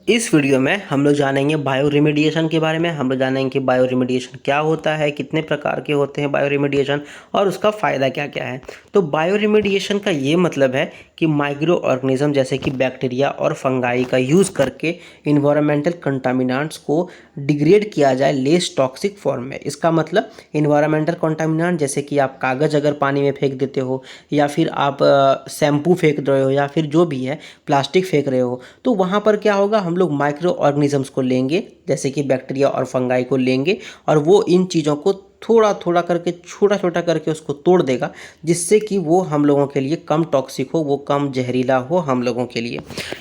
इस वीडियो में हम लोग जानेंगे बायो रिमेडिएशन के बारे में। हम लोग जानेंगे कि बायो रिमेडिएशन क्या होता है, कितने प्रकार के होते हैं बायो रिमेडिएशन और उसका फ़ायदा क्या क्या है। तो बायो रिमेडिएशन का ये मतलब है कि माइक्रो ऑर्गेनिज्म जैसे कि बैक्टीरिया और फंगाई का यूज़ करके इन्वायरमेंटल कंटामिनेंट्स को डिग्रेड किया जाए लेस टॉक्सिक फॉर्म में। इसका मतलब इन्वायरमेंटल कंटामिनेंट जैसे कि आप कागज़ अगर पानी में फेंक देते हो या फिर आप शैम्पू फेंक रहे हो या फिर जो भी है प्लास्टिक फेंक रहे हो, तो वहाँ पर क्या होगा, हम लोग माइक्रो ऑर्गेनिजम्स को लेंगे जैसे कि बैक्टीरिया और फंगाई को लेंगे और वो इन चीज़ों को थोड़ा थोड़ा करके छोटा छोटा करके उसको तोड़ देगा, जिससे कि वो हम लोगों के लिए कम टॉक्सिक हो, वो कम जहरीला हो हम लोगों के लिए।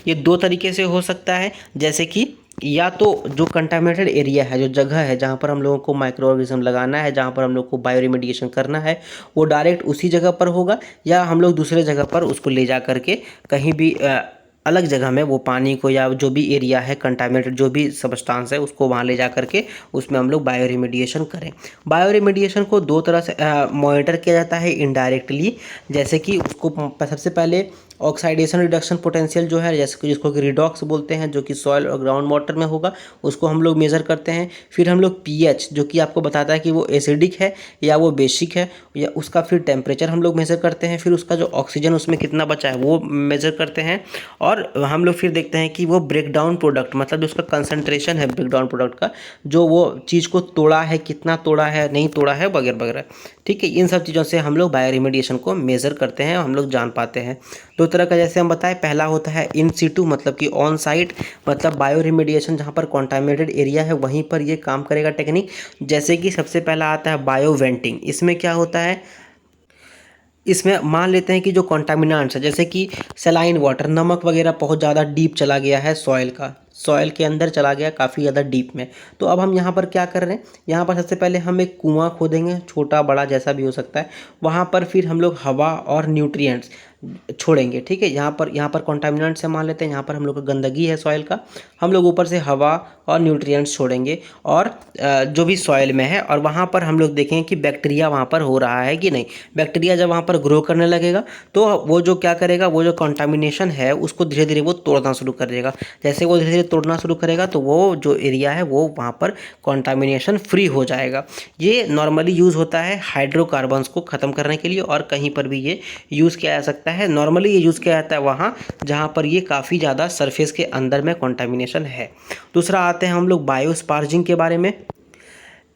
ये दो तरीके से हो सकता है, जैसे कि या तो जो कंटामिनेटेड एरिया है, जो जगह है जहाँ पर हम लोगों को माइक्रो ऑर्गेनिज्म लगाना है, जहाँ पर हम लोग को बायो रिमेडिएशन करना है, वो डायरेक्ट उसी जगह पर होगा, या हम लोग दूसरे जगह पर उसको ले जा करके कहीं भी अलग जगह में वो पानी को या जो भी एरिया है कंटामिनेटेड जो भी सबस्टांस है उसको वहाँ ले जा करके उसमें हम लोग बायो रिमेडिएशन करें। बायो रिमेडिएशन को दो तरह से मॉनिटर किया जाता है इनडायरेक्टली, जैसे कि उसको सबसे पहले ऑक्सीडेशन रिडक्शन पोटेंशियल जो है, जैसे कि जिसको कि रिडॉक्स बोलते हैं, जो कि सॉइल और ग्राउंड वाटर में होगा, उसको हम लोग मेज़र करते हैं। फिर हम लोग पीएच जो कि आपको बताता है कि वो एसिडिक है या वो बेसिक है, या उसका फिर टेम्परेचर हम लोग मेज़र करते हैं। फिर उसका जो ऑक्सीजन उसमें कितना बचा है वो मेज़र करते हैं। और हम लोग फिर देखते हैं कि वो ब्रेकडाउन प्रोडक्ट, मतलब जो उसका कंसंट्रेशन है ब्रेकडाउन प्रोडक्ट का, जो वो चीज़ को तोड़ा है, कितना तोड़ा है, नहीं तोड़ा है, वगैरह वगैरह। ठीक है, इन सब चीज़ों से हम लोग बायो रिमेडिएशन को मेज़र करते हैं, हम लोग जान पाते हैं। दो तरह का जैसे हम बताएं, पहला होता है इन सीटू, मतलब कि ऑन साइट, मतलब बायो रिमेडिएशन जहाँ पर कॉन्टामिनेटेड एरिया है वहीं पर ये काम करेगा टेक्निक। जैसे कि सबसे पहला आता है बायो वेंटिंग। इसमें क्या होता है, इसमें मान लेते हैं कि जो कॉन्टामिनेंट्स है जैसे कि सलाइन वाटर, नमक वगैरह बहुत ज़्यादा डीप चला गया है सॉइल के अंदर चला गया काफ़ी ज़्यादा डीप में। तो अब हम यहाँ पर क्या कर रहे हैं, यहाँ पर सबसे पहले हम एक कुआं खोदेंगे, छोटा बड़ा जैसा भी हो सकता है। वहाँ पर फिर हम लोग हवा और न्यूट्रिएंट्स छोड़ेंगे। ठीक है, यहाँ पर कॉन्टामिनेंट्स है, मान लेते हैं यहाँ पर हम लोग का गंदगी है सॉइल का, हम लोग ऊपर से हवा और न्यूट्रिएंट्स छोड़ेंगे और जो भी सॉइल में है, और वहाँ पर हम लोग देखेंगे कि बैक्टीरिया वहाँ पर हो रहा है कि नहीं। बैक्टीरिया जब वहाँ पर ग्रो करने लगेगा तो वो जो क्या करेगा, वो जो कंटामिनेशन है उसको धीरे धीरे वो तोड़ना शुरू कर देगा। जैसे वो धीरे धीरे तोड़ना शुरू करेगा तो वो जो एरिया है वो वहाँ पर कंटामिनेशन फ्री हो जाएगा। ये नॉर्मली यूज़ होता है हाइड्रोकार्बन्स को ख़त्म करने के लिए, और कहीं पर भी ये यूज़ किया जा सकता है। नॉर्मली ये यूज़ किया जाता है वहाँ जहाँ पर ये काफ़ी ज़्यादा सरफेस के अंदर में कंटामिनेशन है। दूसरा आते हैं हम लोग बायो स्पार्जिंग के बारे में।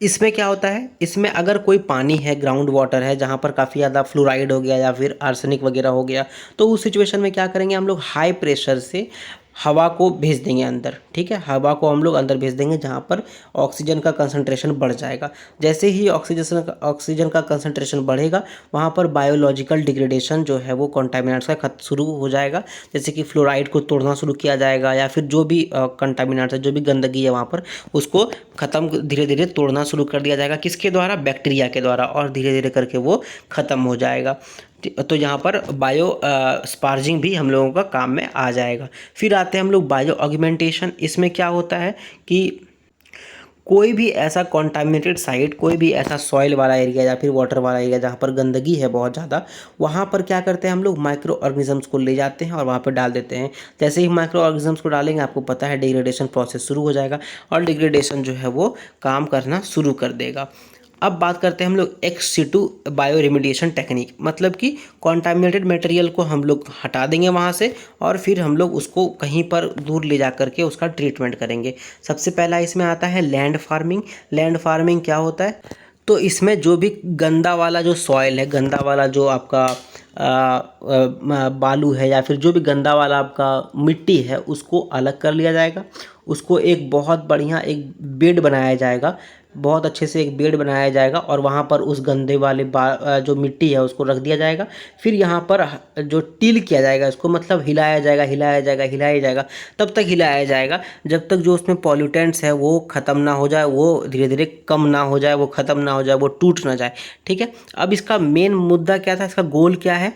इसमें क्या होता है, इसमें अगर कोई पानी है, ग्राउंड वाटर है, जहाँ पर काफ़ी ज़्यादा फ्लोराइड हो गया या फिर आर्सेनिक वगैरह हो गया, तो उस सिचुएशन में क्या करेंगे, हम लोग हाई प्रेशर से हवा को भेज देंगे अंदर। ठीक है, हवा को हम लोग अंदर भेज देंगे जहाँ पर ऑक्सीजन का कंसंट्रेशन बढ़ जाएगा। जैसे ही ऑक्सीजन का कंसंट्रेशन बढ़ेगा, वहाँ पर बायोलॉजिकल डिग्रेडेशन जो है वो कंटामिनेंट्स का शुरू हो जाएगा। जैसे कि फ्लोराइड को तोड़ना शुरू किया जाएगा, या फिर जो भी कंटामिनेंट्स है, जो भी गंदगी है वहाँ पर, उसको ख़त्म धीरे धीरे तोड़ना शुरू कर दिया जाएगा। किसके द्वारा, बैक्टीरिया के द्वारा, और धीरे धीरे करके वो ख़त्म हो जाएगा। तो यहाँ पर बायो स्पार्जिंग भी हम लोगों का काम में आ जाएगा। फिर आते हैं हम लोग बायो ऑगमेंटेशन। इसमें क्या होता है कि कोई भी ऐसा कॉन्टामिनेटेड साइट, कोई भी ऐसा सॉइल वाला एरिया या फिर वाटर वाला एरिया जहाँ पर गंदगी है बहुत ज़्यादा, वहाँ पर क्या करते हैं हम लोग, माइक्रो ऑर्गेनिजम्स को ले जाते हैं और वहाँ पर डाल देते हैं। जैसे ही माइक्रो ऑर्गेनिजम्स को डालेंगे, आपको पता है डिग्रेडेशन प्रोसेस शुरू हो जाएगा और डिग्रेडेशन जो है वो काम करना शुरू कर देगा। अब बात करते हैं हम लोग ex situ bio remediation technique, मतलब कि कॉन्टामिनेटेड मटेरियल को हम लोग हटा देंगे वहाँ से और फिर हम लोग उसको कहीं पर दूर ले जा करके उसका ट्रीटमेंट करेंगे। सबसे पहला इसमें आता है लैंड फार्मिंग। लैंड फार्मिंग क्या होता है, तो इसमें जो भी गंदा वाला जो सॉइल है, गंदा वाला जो आपका बालू है या फिर जो भी गंदा वाला आपका मिट्टी है, उसको अलग कर लिया जाएगा। उसको एक बहुत बढ़िया एक बेड बनाया जाएगा, बहुत अच्छे से एक बेड बनाया जाएगा, और वहाँ पर उस गंदे वाले जो मिट्टी है उसको रख दिया जाएगा। फिर यहाँ पर जो टिल किया जाएगा, इसको मतलब हिलाया जाएगा, हिलाया जाएगा, हिलाया जाएगा, तब तक हिलाया जाएगा जब तक जो उसमें पॉल्यूटेंट्स है वो ख़त्म ना हो जाए, वो धीरे धीरे कम ना हो जाए, वो ख़त्म ना हो जाए, वो टूट ना जाए। ठीक है, अब इसका मेन मुद्दा क्या था, इसका गोल क्या है,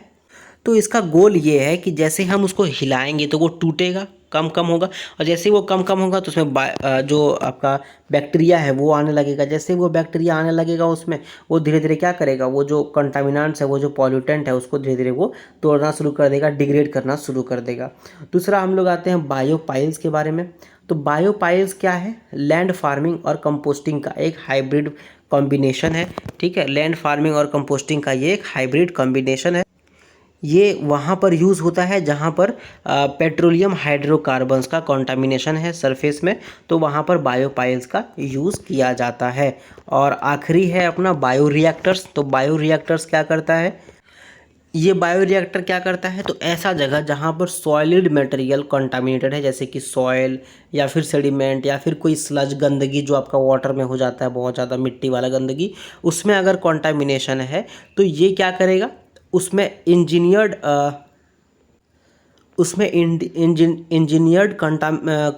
तो इसका गोल ये है कि जैसे हम उसको हिलाएंगे तो वो टूटेगा, कम कम होगा, और जैसे ही वो कम कम होगा तो उसमें जो आपका बैक्टीरिया है वो आने लगेगा। जैसे ही वो बैक्टीरिया आने लगेगा उसमें, वो धीरे धीरे क्या करेगा, वो जो कंटामिनेंट्स है, वो जो पॉल्यूटेंट है, उसको धीरे धीरे वो तोड़ना शुरू कर देगा, डिग्रेड करना शुरू कर देगा। दूसरा हम लोग आते हैं बायोपाइल्स के बारे में। तो बायोपाइल्स क्या है? लैंड फार्मिंग और कंपोस्टिंग का एक हाइब्रिड कॉम्बिनेशन है। ठीक है, लैंड फार्मिंग और कंपोस्टिंग का ये एक हाइब्रिड कॉम्बिनेशन है। ये वहाँ पर यूज़ होता है जहाँ पर पेट्रोलियम हाइड्रोकार्बन्स का कॉन्टामिनेशन है सरफेस में, तो वहाँ पर बायोपाइल्स का यूज़ किया जाता है। और आखिरी है अपना बायोरिएक्टर्स। तो बायोरिएक्टर्स क्या करता है? ये बायोरिएक्टर क्या करता है? तो ऐसा जगह जहाँ पर सॉलिड मटेरियल कंटामिनेटेड है, जैसे कि सॉयल या फिर सेडिमेंट या फिर कोई स्लज गंदगी जो आपका वाटर में हो जाता है, बहुत ज़्यादा मिट्टी वाला गंदगी, उसमें अगर कंटामिनेशन है तो ये क्या करेगा? उसमें इंजीनियर्ड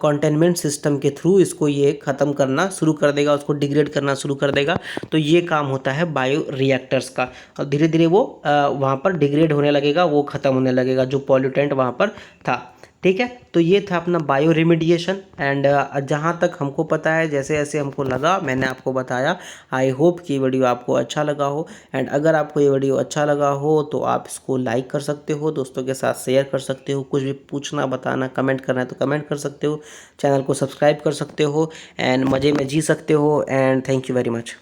कंटेनमेंट सिस्टम के थ्रू इसको ये ख़त्म करना शुरू कर देगा, उसको डिग्रेड करना शुरू कर देगा। तो ये काम होता है बायो रिएक्टर्स का, और धीरे धीरे वो वहाँ पर डिग्रेड होने लगेगा, वो ख़त्म होने लगेगा जो पॉल्यूटेंट वहाँ पर था। ठीक है, तो ये था अपना बायो रिमीडिएशन। एंड जहाँ तक हमको पता है, जैसे जैसे हमको लगा मैंने आपको बताया। आई होप कि ये वीडियो आपको अच्छा लगा हो। एंड अगर आपको ये वीडियो अच्छा लगा हो तो आप इसको लाइक कर सकते हो, दोस्तों के साथ शेयर कर सकते हो, कुछ भी पूछना बताना कमेंट करना है तो कमेंट कर सकते हो, चैनल को सब्सक्राइब कर सकते हो, एंड मज़े में जी सकते हो। And thank you very much.